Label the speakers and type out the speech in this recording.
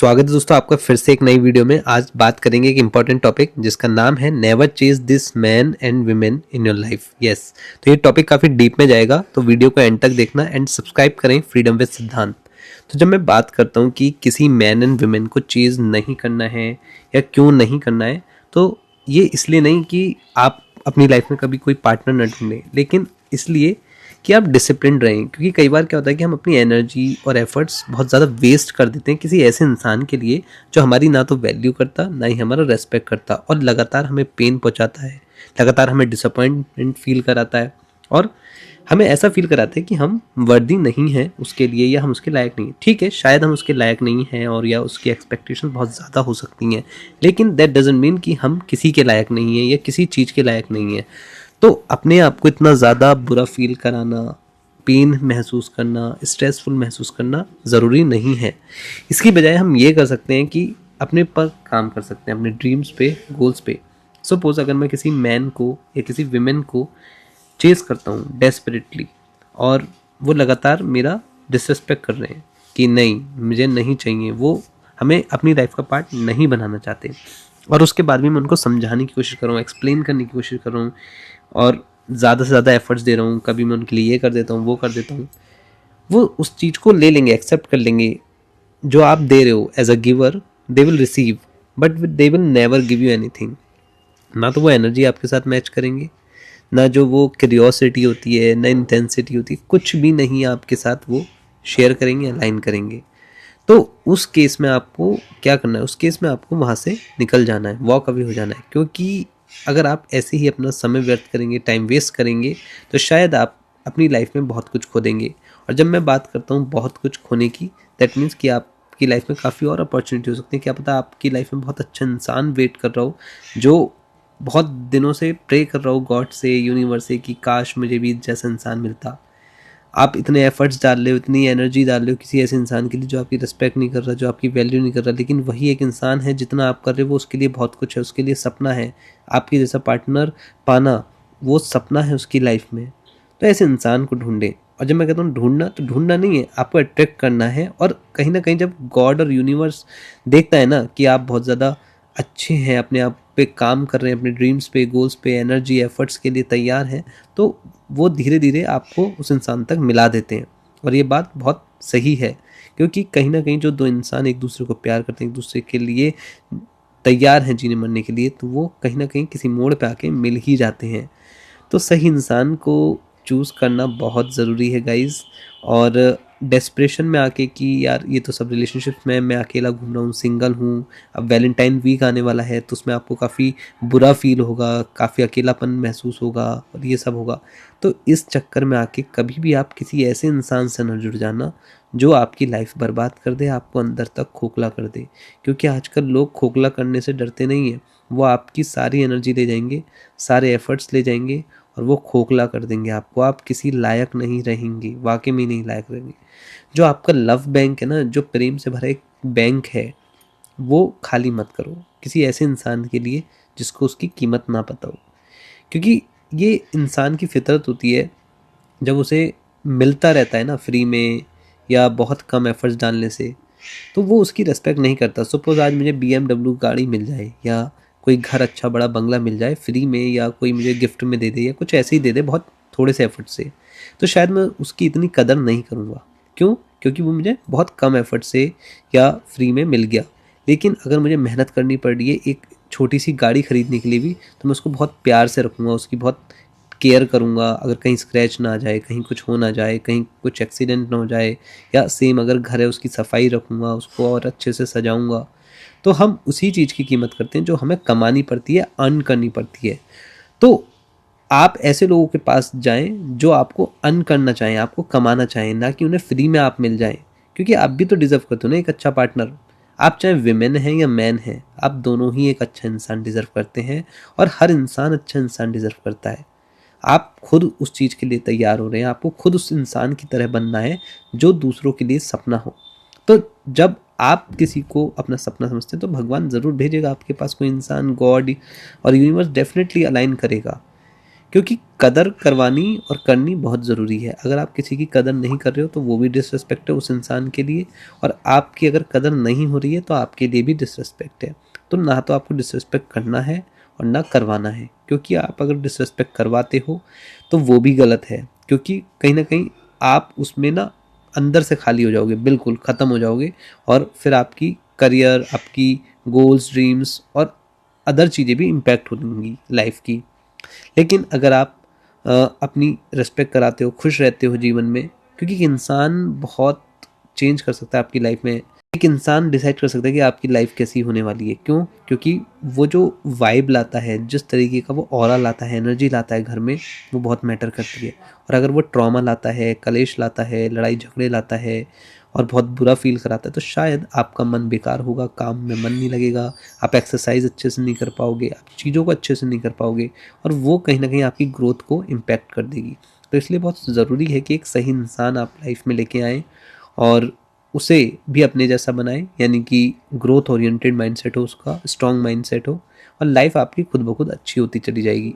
Speaker 1: स्वागत है दोस्तों आपका फिर से एक नई वीडियो में। आज बात करेंगे एक इम्पॉर्टेंट टॉपिक जिसका नाम है never chase this man and women in your life. Yes, तो ये टॉपिक काफ़ी डीप में जाएगा, तो वीडियो को एंड तक देखना एंड सब्सक्राइब करें फ्रीडम विद सिद्धांत। तो जब मैं बात करता हूँ कि किसी मैन एंड वुमेन को चेज नहीं करना है या क्यों नहीं करना है, तो ये इसलिए नहीं कि आप अपनी लाइफ में कभी कोई पार्टनर न ढूंढें, लेकिन इसलिए कि आप डिसिप्लिन रहें। क्योंकि कई बार क्या होता है कि हम अपनी एनर्जी और एफर्ट्स बहुत ज़्यादा वेस्ट कर देते हैं किसी ऐसे इंसान के लिए जो हमारी ना तो वैल्यू करता, ना ही हमारा रेस्पेक्ट करता, और लगातार हमें पेन पहुंचाता है, लगातार हमें डिसअपॉइंटमेंट फील कराता है और हमें ऐसा फील कराता है कि हम वर्दी नहीं हैं उसके लिए या हम उसके लायक नहीं हैं। ठीक है, शायद हम उसके लायक नहीं हैं और या उसकी एक्सपेक्टेशन बहुत ज़्यादा हो सकती हैं, लेकिन दैट डजंट मीन कि हम किसी के लायक नहीं हैं या किसी चीज़ के लायक नहीं हैं। तो अपने आप को इतना ज़्यादा बुरा फील कराना, पेन महसूस करना, स्ट्रेसफुल महसूस करना ज़रूरी नहीं है। इसकी बजाय हम ये कर सकते हैं कि अपने पर काम कर सकते हैं, अपने ड्रीम्स पे, गोल्स पे। सपोज अगर मैं किसी मैन को या किसी विमेन को चेस करता हूँ डेस्परेटली और वो लगातार मेरा डिसरिस्पेक्ट कर रहे हैं कि नहीं मुझे नहीं चाहिए, वो हमें अपनी लाइफ का पार्ट नहीं बनाना चाहते, और उसके बाद भी मैं उनको समझाने की कोशिश कर रहा हूँ, एक्सप्लेन करने की कोशिश कर रहा हूँ और ज़्यादा से ज़्यादा एफर्ट्स दे रहा हूँ, कभी मैं उनके लिए ये कर देता हूँ, वो कर देता हूँ, वो उस चीज़ को ले लेंगे, एक्सेप्ट कर लेंगे। जो आप दे रहे हो as a giver they will receive, but they will never give you anything. ना तो वो एनर्जी आपके साथ मैच करेंगे, ना जो वो क्यूरियोसिटी होती है, ना इंटेंसिटी होती है, कुछ भी नहीं आपके साथ वो शेयर करेंगे, अलाइन करेंगे। तो उस केस में आपको क्या करना है, उस केस में आपको वहाँ से निकल जाना है, वॉक अवे हो जाना है। क्योंकि अगर आप ऐसे ही अपना समय व्यर्थ करेंगे, टाइम वेस्ट करेंगे, तो शायद आप अपनी लाइफ में बहुत कुछ खो देंगे। और जब मैं बात करता हूँ बहुत कुछ खोने की, दैट मीन्स कि आपकी लाइफ में काफ़ी और अपॉर्चुनिटी हो सकती है। क्या पता आपकी लाइफ में बहुत अच्छा इंसान वेट कर रहा हो, जो बहुत दिनों से प्रे कर रहा हो गॉड से, यूनिवर्स से, कि काश मुझे भी जैसा इंसान मिलता। आप इतने एफर्ट्स डाल रहे हो, इतनी एनर्जी डाल रहे हो किसी ऐसे इंसान के लिए जो आपकी रिस्पेक्ट नहीं कर रहा, जो आपकी वैल्यू नहीं कर रहा, लेकिन वही एक इंसान है जितना आप कर रहे हो वो उसके लिए बहुत कुछ है, उसके लिए सपना है आपकी जैसा पार्टनर पाना, वो सपना है उसकी लाइफ में। तो ऐसे इंसान को ढूंढें। और जब मैं कहता हूँ ढूंढना, तो ढूंढना नहीं है, आपको अट्रैक्ट करना है। और कहीं ना कहीं जब गॉड और यूनिवर्स देखता है ना कि आप बहुत ज़्यादा अच्छे हैं, अपने आप पे काम कर रहे हैं, अपने ड्रीम्स पे, गोल्स पे, एनर्जी एफर्ट्स के लिए तैयार हैं, तो वो धीरे धीरे आपको उस इंसान तक मिला देते हैं। और ये बात बहुत सही है, क्योंकि कहीं ना कहीं जो दो इंसान एक दूसरे को प्यार करते हैं, एक दूसरे के लिए तैयार हैं जीने मरने के लिए, तो वो कहीं ना कहीं किसी मोड़ पे आके मिल ही जाते हैं। तो सही इंसान को चूज़ करना बहुत ज़रूरी है गाइज़। और डेस्परेशन में आके कि यार ये तो सब रिलेशनशिप में मैं अकेला घूम रहा हूँ, सिंगल हूँ, अब वैलेंटाइन वीक आने वाला है तो उसमें आपको काफ़ी बुरा फील होगा, काफ़ी अकेलापन महसूस होगा और ये सब होगा। तो इस चक्कर में आके कभी भी आप किसी ऐसे इंसान से न जुड़ जाना जो आपकी लाइफ बर्बाद कर दे, आपको अंदर तक खोखला कर दे। क्योंकि आजकल लोग खोखला करने से डरते नहीं हैं, वो आपकी सारी एनर्जी ले जाएंगे, सारे एफर्ट्स ले जाएंगे और वो खोखला कर देंगे आपको। आप किसी लायक नहीं रहेंगे, वाकई में नहीं लायक रहेंगे। जो आपका लव बैंक है ना, जो प्रेम से भरा एक बैंक है, वो खाली मत करो किसी ऐसे इंसान के लिए जिसको उसकी कीमत ना पता हो। क्योंकि ये इंसान की फितरत होती है, जब उसे मिलता रहता है ना फ्री में या बहुत कम एफर्ट्स डालने से, तो वो उसकी रिस्पेक्ट नहीं करता। सपोज आज मुझे BMW गाड़ी मिल जाए या कोई घर अच्छा बड़ा बंगला मिल जाए फ्री में, या कोई मुझे गिफ्ट में दे दे या कुछ ऐसे ही दे दे बहुत थोड़े से एफर्ट से, तो शायद मैं उसकी इतनी कदर नहीं करूँगा। क्यों? क्योंकि वो मुझे बहुत कम एफर्ट से या फ्री में मिल गया। लेकिन अगर मुझे मेहनत करनी पड़ रही है एक छोटी सी गाड़ी खरीदने के लिए भी, तो मैं उसको बहुत प्यार से रखूँगा, उसकी बहुत केयर करूँगा। अगर कहीं स्क्रैच ना आ जाए, कहीं कुछ हो ना जाए, कहीं कुछ एक्सीडेंट ना हो जाए, या सेम अगर घर है उसकी सफाई रखूँगा, उसको और अच्छे से सजाऊँगा। तो हम उसी चीज़ की कीमत करते हैं जो हमें कमानी पड़ती है, अर्न करनी पड़ती है। तो आप ऐसे लोगों के पास जाएं जो आपको अर्न करना चाहें, आपको कमाना चाहें, ना कि उन्हें फ्री में आप मिल जाएं। क्योंकि आप भी तो डिजर्व करते हो ना एक अच्छा पार्टनर। आप चाहे विमेन हैं या मैन हैं, आप दोनों ही एक अच्छा इंसान डिजर्व करते हैं, और हर इंसान अच्छा इंसान डिजर्व करता है। आप खुद उस चीज़ के लिए तैयार हो रहे हैं, आपको खुद उस इंसान की तरह बनना है जो दूसरों के लिए सपना हो। तो जब आप किसी को अपना सपना समझते हैं, तो भगवान ज़रूर भेजेगा आपके पास कोई इंसान, गॉड और यूनिवर्स डेफिनेटली अलाइन करेगा। क्योंकि कदर करवानी और करनी बहुत ज़रूरी है। अगर आप किसी की कदर नहीं कर रहे हो तो वो भी डिसरिस्पेक्ट है उस इंसान के लिए, और आपकी अगर कदर नहीं हो रही है तो आपके लिए भी डिसरिस्पेक्ट है। तो ना तो आपको डिसरिस्पेक्ट करना है और ना करवाना है, क्योंकि आप अगर डिसरिस्पेक्ट करवाते हो तो वो भी गलत है, क्योंकि कहीं ना कहीं आप उसमें ना अंदर से खाली हो जाओगे, बिल्कुल ख़त्म हो जाओगे, और फिर आपकी करियर, आपकी गोल्स, ड्रीम्स और अदर चीज़ें भी इम्पैक्ट होंगी लाइफ की। लेकिन अगर आप अपनी रिस्पेक्ट कराते हो, खुश रहते हो जीवन में, क्योंकि एक इंसान बहुत चेंज कर सकता है आपकी लाइफ में। एक इंसान डिसाइड कर सकता है कि आपकी लाइफ कैसी होने वाली है। क्यों? क्योंकि वो जो वाइब लाता है, जिस तरीके का वो ऑरा लाता है, एनर्जी लाता है घर में, वो बहुत मैटर करती है। और अगर वो ट्रॉमा लाता है, कलेश लाता है, लड़ाई झगड़े लाता है और बहुत बुरा फील कराता है, तो शायद आपका मन बेकार होगा, काम में मन नहीं लगेगा, आप एक्सरसाइज अच्छे से नहीं कर पाओगे, आप चीज़ों को अच्छे से नहीं कर पाओगे, और वो कहीं ना कहीं आपकी ग्रोथ को इम्पैक्ट कर देगी। तो इसलिए बहुत ज़रूरी है कि एक सही इंसान आप लाइफ में लेके आएँ और उसे भी अपने जैसा बनाएं, यानी कि ग्रोथ ओरिएंटेड माइंडसेट हो उसका, स्ट्रॉन्ग माइंडसेट हो, और लाइफ आपकी खुद ब खुद अच्छी होती चली जाएगी।